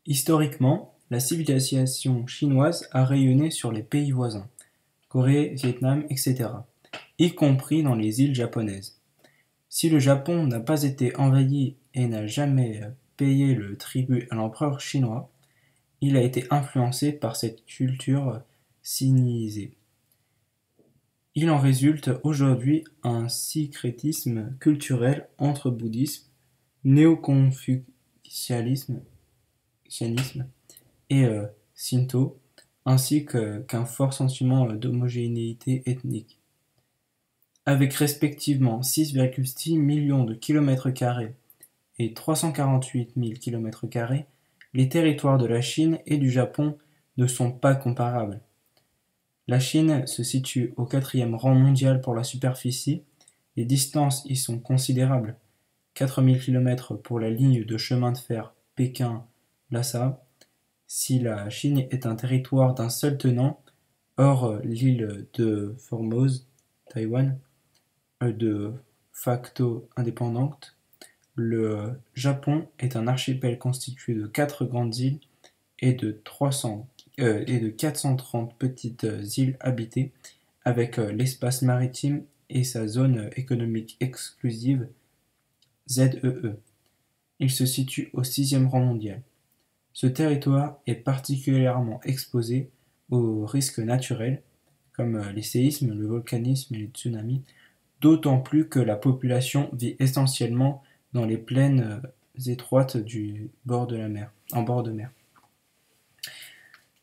Historiquement, la civilisation chinoise a rayonné sur les pays voisins, Corée, Vietnam, etc., y compris dans les îles japonaises. Si le Japon n'a pas été envahi et n'a jamais payé le tribut à l'empereur chinois, il a été influencé par cette culture sinisée. Il en résulte aujourd'hui un syncrétisme culturel entre bouddhisme, néo-confucianisme et shinto, ainsi qu'un fort sentiment d'homogénéité ethnique. Avec respectivement 6,6 millions de kilomètres carrés et 348 000 km², les territoires de la Chine et du Japon ne sont pas comparables. La Chine se situe au quatrième rang mondial pour la superficie, les distances y sont considérables, 4000 km pour la ligne de chemin de fer Pékin-Lhasa. Si la Chine est un territoire d'un seul tenant, hors l'île de Formose, Taïwan, de facto indépendante, le Japon est un archipel constitué de 4 grandes îles et de 430 petites îles habitées, avec l'espace maritime et sa zone économique exclusive ZEE. Il se situe au sixième rang mondial. Ce territoire est particulièrement exposé aux risques naturels, comme les séismes, le volcanisme et les tsunamis, d'autant plus que la population vit essentiellement dans les plaines étroites du bord de la mer, en bord de mer.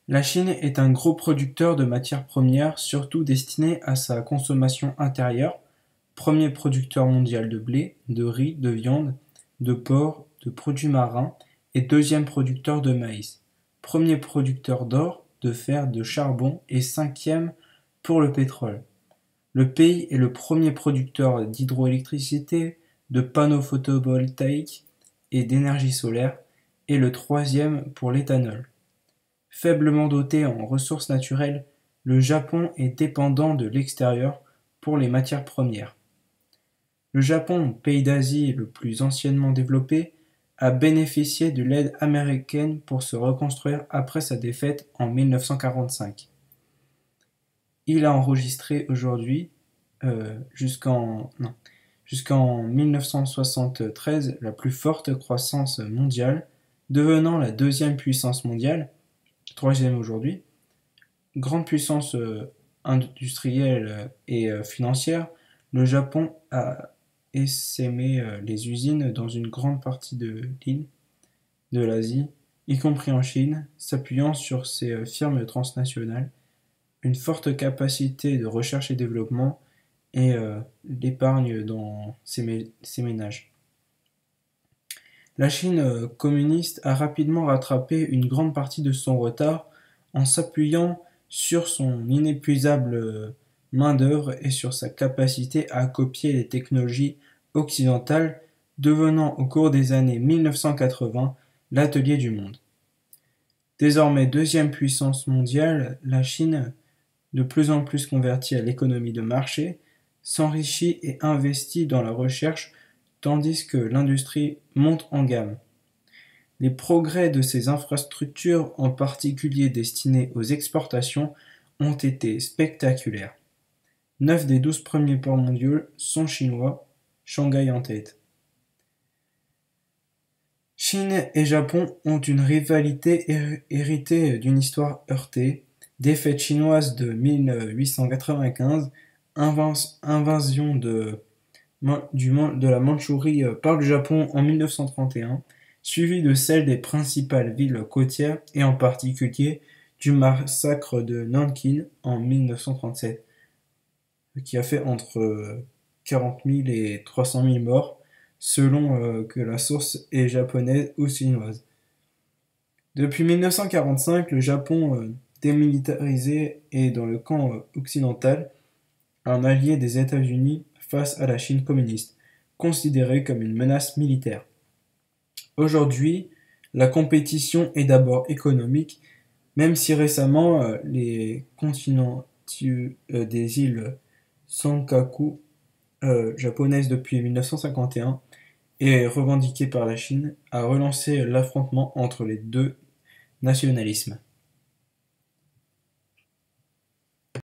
La Chine est un gros producteur de matières premières, surtout destinées à sa consommation intérieure, premier producteur mondial de blé, de riz, de viande, de porc, de produits marins et deuxième producteur de maïs, premier producteur d'or, de fer, de charbon et cinquième pour le pétrole. Le pays est le premier producteur d'hydroélectricité, de panneaux photovoltaïques et d'énergie solaire, et le troisième pour l'éthanol. Faiblement doté en ressources naturelles, le Japon est dépendant de l'extérieur pour les matières premières. Le Japon, pays d'Asie le plus anciennement développé, a bénéficié de l'aide américaine pour se reconstruire après sa défaite en 1945. Il a enregistré aujourd'hui, jusqu'en 1973, la plus forte croissance mondiale, devenant la deuxième puissance mondiale, troisième aujourd'hui. Grande puissance industrielle et financière, le Japon a essaimé les usines dans une grande partie de l'île de l'Asie, y compris en Chine, s'appuyant sur ses firmes transnationales, une forte capacité de recherche et développement et l'épargne dans ses ménages. La Chine communiste a rapidement rattrapé une grande partie de son retard en s'appuyant sur son inépuisable main-d'œuvre et sur sa capacité à copier les technologies occidentales, devenant au cours des années 1980 l'atelier du monde. Désormais deuxième puissance mondiale, la Chine, de plus en plus convertie à l'économie de marché, s'enrichit et investit dans la recherche tandis que l'industrie monte en gamme. Les progrès de ces infrastructures, en particulier destinées aux exportations, ont été spectaculaires. 9 des 12 premiers ports mondiaux sont chinois, Shanghai en tête. Chine et Japon ont une rivalité héritée d'une histoire heurtée, défaite chinoise de 1895, invasion de la Mandchourie par le Japon en 1931, suivie de celle des principales villes côtières et en particulier du massacre de Nankin en 1937, qui a fait entre 40 000 et 300 000 morts, selon que la source est japonaise ou chinoise. Depuis 1945, le Japon démilitarisé est dans le camp occidental, un allié des États-Unis face à la Chine communiste, considérée comme une menace militaire. Aujourd'hui, la compétition est d'abord économique, même si récemment les continents des îles Senkaku, japonaises depuis 1951, et revendiquée par la Chine, a relancé l'affrontement entre les deux nationalisme.